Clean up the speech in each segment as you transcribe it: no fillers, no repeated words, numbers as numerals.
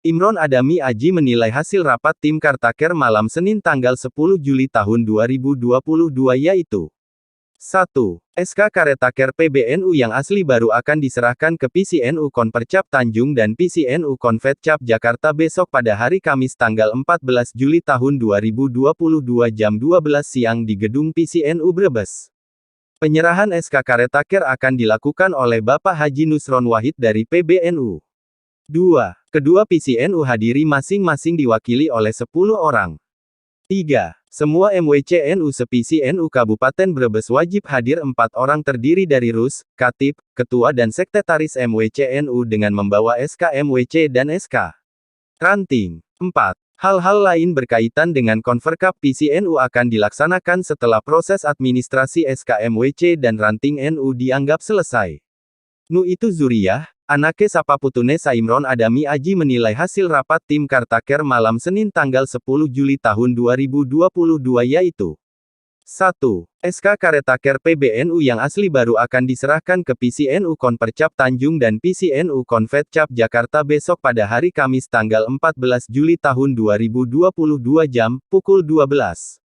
Imron Adami Aji menilai hasil rapat tim Kartaker malam Senin tanggal 10 Juli tahun 2022 yaitu 1. SK Karetaker PBNU yang asli baru akan diserahkan ke PCNU Konpercap Tanjung dan PCNU Konvetcap Jakarta besok pada hari Kamis tanggal 14 Juli tahun 2022 jam 12 siang di gedung PCNU Brebes. Penyerahan SK Karetaker akan dilakukan oleh Bapak Haji Nusron Wahid dari PBNU. 2. Kedua PCNU hadiri masing-masing diwakili oleh 10 orang. 3. Semua MWCNU se-PCNU Kabupaten Brebes wajib hadir 4 orang terdiri dari Rus, Katib, Ketua dan Sekretaris MWCNU dengan membawa SK MWC dan SK Ranting. 4. Hal-hal lain berkaitan dengan Konverkap PCNU akan dilaksanakan setelah proses administrasi SK MWC dan Ranting NU dianggap selesai. Nu itu Zuriyah, anake Sapaputune Imron Adami Aji menilai hasil rapat tim Kartaker malam Senin tanggal 10 Juli tahun 2022 yaitu 1. SK Karetaker PBNU yang asli baru akan diserahkan ke PCNU Konpercap Tanjung dan PCNU Konvetcap Jakarta besok pada hari Kamis tanggal 14 Juli tahun 2022 jam, pukul 12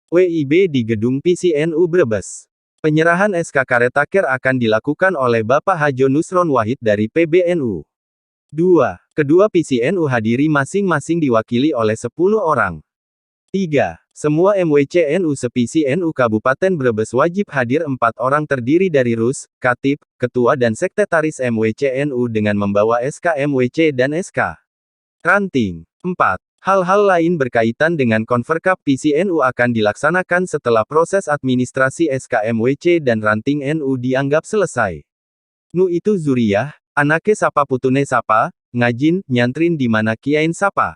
WIB di gedung PCNU Brebes. Penyerahan SK Karetaker akan dilakukan oleh Bapak Hajo Nusron Wahid dari PBNU. 2. Kedua PCNU hadiri masing-masing diwakili oleh 10 orang. 3. Semua MWCNU se-PCNU Kabupaten Brebes wajib hadir 4 orang terdiri dari Rus, Katib, Ketua dan Sekretaris MWCNU dengan membawa SK MWC dan SK Ranting. 4. Hal-hal lain berkaitan dengan Konverkap PCNU akan dilaksanakan setelah proses administrasi SK MWC dan Ranting NU dianggap selesai. Nu itu Zuriyah, anake Sapaputune Sapa, ngajin, nyantrin di mana Kiain Sapa.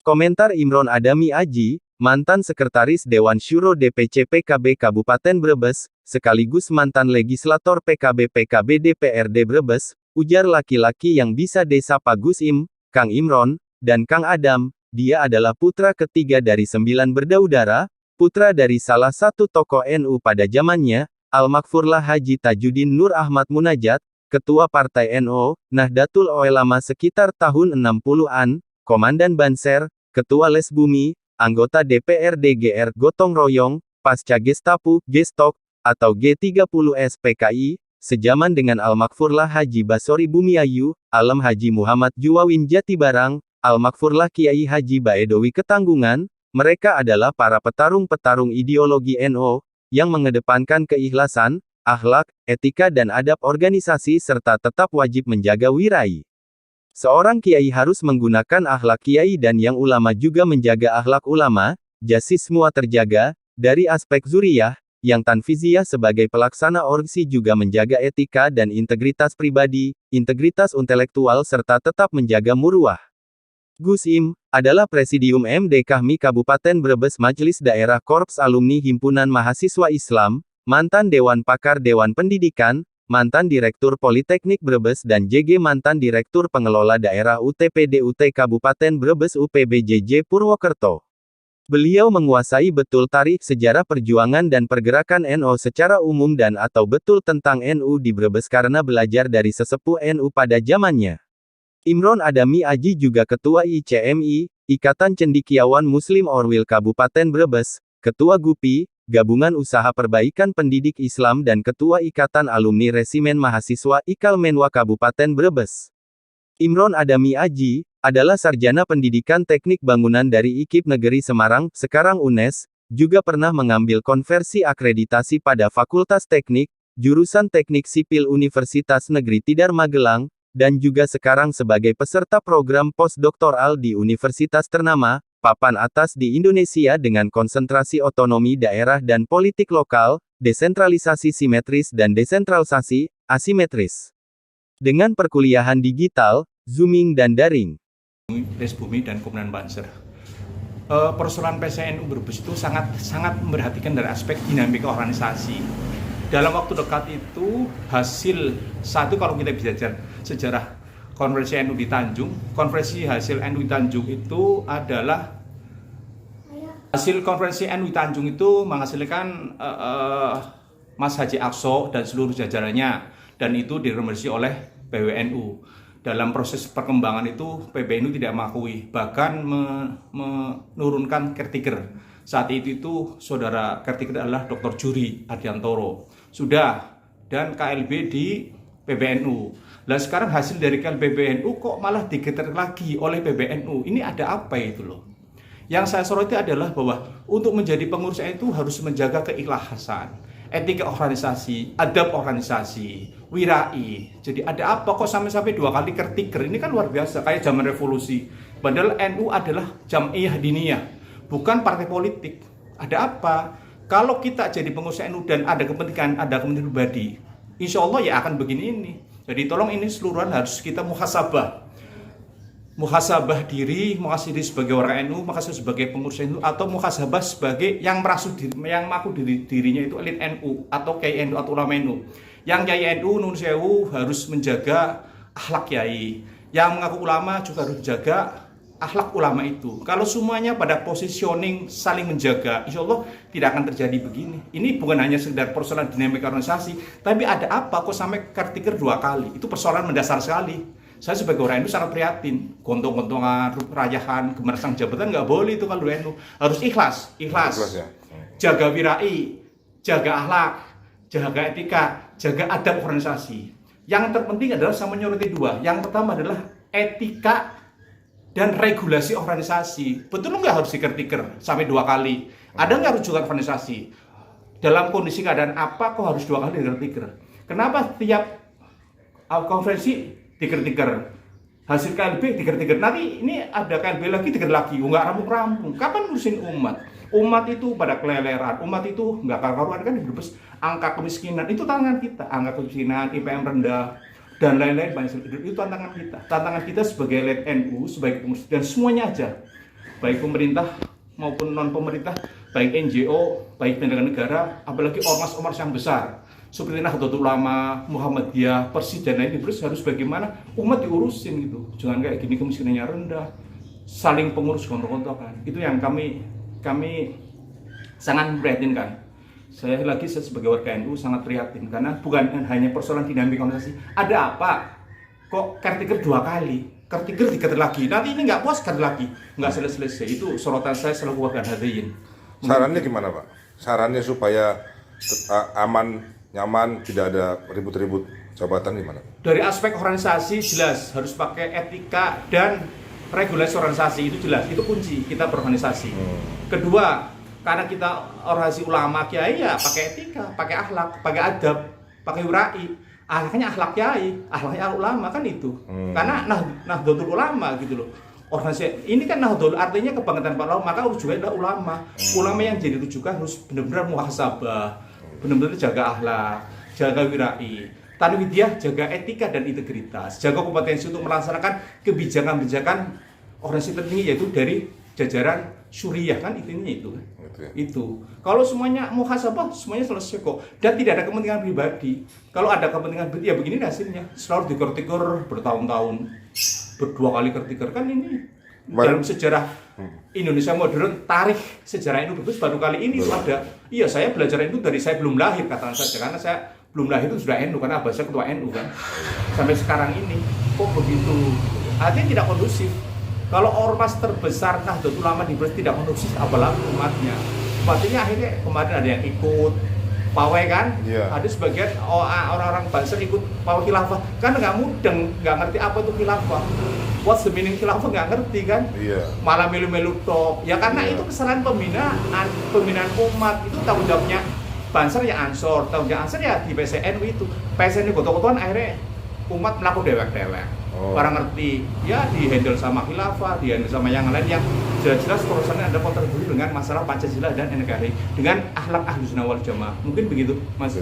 Komentar Imron Adami Aji, mantan Sekretaris Dewan Syuro DPC PKB Kabupaten Brebes, sekaligus mantan legislator PKB DPRD Brebes, ujar laki-laki yang bisa disapa Gus Im, Kang Imron, dan Kang Adam. Dia adalah putra ketiga dari 9 bersaudara, putra dari salah satu tokoh NU pada zamannya, Al-Makfurlah Haji Tajuddin Nur Ahmad Munajat, Ketua Partai NU, Nahdlatul Ulama sekitar tahun 60-an, Komandan Banser, Ketua Les Bumi, anggota DPRD GR Gotong Royong, pasca Gestapu, Gestok, atau G30S PKI, sejaman dengan Al-Makfurlah Haji Basori Bumiayu, Alem Haji Muhammad Juwawin Jatibarang, Al-Makfurlah Kiai Haji Baedowi Ketanggungan, mereka adalah para petarung-petarung ideologi NU, yang mengedepankan keikhlasan, akhlak, etika dan adab organisasi serta tetap wajib menjaga wirai. Seorang kiai harus menggunakan akhlak kiai dan yang ulama juga menjaga akhlak ulama, jasis semua terjaga, dari aspek zuriyah, yang tanfiziyah sebagai pelaksana orgsi juga menjaga etika dan integritas pribadi, integritas intelektual serta tetap menjaga muruah. Gus Im, adalah Presidium MD Kahmi Kabupaten Brebes Majelis Daerah Korps Alumni Himpunan Mahasiswa Islam, mantan Dewan Pakar Dewan Pendidikan, mantan Direktur Politeknik Brebes dan JG mantan Direktur Pengelola Daerah UTPDUT Kabupaten Brebes UPBJJ Purwokerto. Beliau menguasai betul tarikh sejarah perjuangan dan pergerakan NU secara umum dan atau betul tentang NU di Brebes karena belajar dari sesepuh NU pada zamannya. Imron Adami Aji juga Ketua ICMI, Ikatan Cendekiawan Muslim Orwil Kabupaten Brebes, Ketua GUPI, Gabungan Usaha Perbaikan Pendidik Islam dan Ketua Ikatan Alumni Resimen Mahasiswa IKAL Menwa Kabupaten Brebes. Imron Adami Aji, adalah Sarjana Pendidikan Teknik Bangunan dari IKIP Negeri Semarang, sekarang UNES, juga pernah mengambil konversi akreditasi pada Fakultas Teknik, Jurusan Teknik Sipil Universitas Negeri Tidar Magelang, dan juga sekarang sebagai peserta program postdoktoral di universitas ternama, papan atas di Indonesia dengan konsentrasi otonomi daerah dan politik lokal, desentralisasi simetris dan desentralisasi asimetris. Dengan perkuliahan digital, zooming dan daring. Les Bumi dan Komandan Banser. Persoalan PCNU Brebes itu sangat memperhatikan dari aspek dinamika organisasi. Dalam waktu dekat itu, hasil satu kalau kita bisa sejarah konferensi NU di Tanjung, konferensi hasil NU di Tanjung itu adalah hasil konferensi NU di Tanjung itu menghasilkan Mas Haji Aqso dan seluruh jajarannya, dan itu diremisi oleh PWNU. dalam proses perkembangan itu PBNU tidak mengakui, bahkan menurunkan caretaker. Saat itu saudara caretaker adalah Dr. Juri Adiantoro. Sudah, dan KLB di PBNU. Nah sekarang hasil dari KLB PBNU kok malah digetar lagi oleh PBNU. Ini ada apa itu loh? Yang saya soroti adalah bahwa untuk menjadi pengurus itu harus menjaga keikhlasan, etika organisasi, adab organisasi, wirai. Jadi ada apa kok sampai-sampai 2 kali caretaker? Ini kan luar biasa, kayak zaman revolusi. Padahal NU adalah Jam'iyah Diniyah, bukan partai politik. Ada apa? Kalau kita jadi pengurus NU dan ada kepentingan pribadi, insya Allah ya akan begini ini. Jadi tolong ini seluruhan harus kita muhasabah diri sebagai orang NU, muhasabah sebagai pengurus NU, atau muhasabah sebagai yang mengaku dirinya itu elit NU atau kiai NU atau ulama NU. Yang kiai NU nun sewu harus menjaga akhlak kiai. Yang mengaku ulama juga harus menjaga akhlak ulama itu. Kalau semuanya pada positioning saling menjaga, insya Allah tidak akan terjadi begini. Ini bukan hanya sekedar persoalan dinamika organisasi, tapi ada apa kok sampai caretaker 2 kali? Itu persoalan mendasar sekali. Saya sebagai orang NU sangat prihatin. Gontong-gontongan, rayahan, gemerasan jabatan nggak boleh itu kalau NU. Harus ikhlas ya. Jaga wirai, jaga akhlak, jaga etika, jaga adab organisasi. Yang terpenting adalah saya menyoroti 2. Yang pertama adalah etika dan regulasi organisasi. Betul nggak harus dikertiker sampai 2 kali? Ada nggak rujukan organisasi? Dalam kondisi keadaan apa kok harus 2 kali dikertiker? Kenapa tiap konferensi dikertiker, hasil KLB dikertiker, nanti ini ada KLB lagi dikertiker lagi, nggak rampung-rampung. Kapan ngurusin umat? Umat itu pada keleleran, umat itu nggak karuan kan, berbes angka kemiskinan itu tantangan kita, angka kemiskinan, IPM rendah dan lain-lain banyak itu tantangan kita sebagai elit NU, sebagai pengurus dan semuanya aja, baik pemerintah maupun non pemerintah, baik NGO, baik penyelenggara negara, apalagi ormas-ormas yang besar seperti Nahdlatul Ulama, Muhammadiyah, Persis dan lain-lain, harus bagaimana umat diurusin gitu. Jangan kayak gini kemiskinannya rendah, saling pengurus gontok-gontokan. Itu yang kami sangat memprihatinkan. Saya sebagai warga NU sangat prihatin karena bukan hanya persoalan dinamika organisasi. Ada apa? Kok caretaker 2 kali? Caretaker diganti lagi. Nanti ini nggak puas ganti lagi. Nggak selesai. Itu sorotan saya selaku warga hadirin. Sarannya gimana Pak? Sarannya supaya aman, nyaman, tidak ada ribut-ribut jabatan gimana? Dari aspek organisasi jelas harus pakai etika dan regulasi organisasi, itu jelas, itu kunci kita berorganisasi. Kedua, karena kita organisasi ulama kiai ya pakai etika, pakai akhlak, pakai adab, pakai wirai. Akhlaknya akhlak kiai, akhlaknya ulama kan itu. Karena Nahdlatul Ulama gitu loh. Organisasi ini kan Nahdlatul artinya kebangkitan para ulama, maka juga adalah ulama. Ulama yang jadi rujukan harus benar-benar muhasabah, benar-benar jaga akhlak, jaga wirai, tanwidiyah, jaga etika dan integritas, jaga kompetensi untuk melaksanakan kebijakan-kebijakan organisasi tertinggi yaitu dari jajaran syuriah kan itu kan. Itu. Kalau semuanya muhasabah semuanya selesai kok dan tidak ada kepentingan pribadi. Kalau ada kepentingan pribadi ya begini hasilnya. Selalu dikertiker bertahun-tahun, 2 kali kertiker kan ini. Dalam sejarah Indonesia modern, tarikh sejarah NU baru kali ini ada. Iya, saya belajar NU dari saya belum lahir katakan saja, karena saya belum lahir itu sudah NU karena abah saya ketua NU kan. Sampai sekarang ini kok begitu? Artinya tidak kondusif. Kalau ormas terbesar Nahdlatul Ulama di Brebes tidak kondusif, apalagi umatnya. Artinya akhirnya kemarin ada yang ikut pawai kan, ada sebagian orang-orang Banser ikut pawai khilafah kan nggak mudeng, nggak ngerti apa itu khilafah. What's the meaning khilafah nggak ngerti kan, malah melu-melu top. Ya karena itu kesalahan pembinaan umat, itu tanggung jawabnya Banser ya Ansor, tanggung jawab Ansor ya di PSN itu. PSN itu gotok-gotokan akhirnya umat melakukan dewek-dewek. Orang ngerti, ya dihandle sama khilafah, dihandle sama yang lain yang jelas-jelas urusannya ada kontribusi dengan masalah Pancasila dan NKRI dengan akhlak Ahlus Sunnah wal Jamaah. Mungkin begitu, Mas.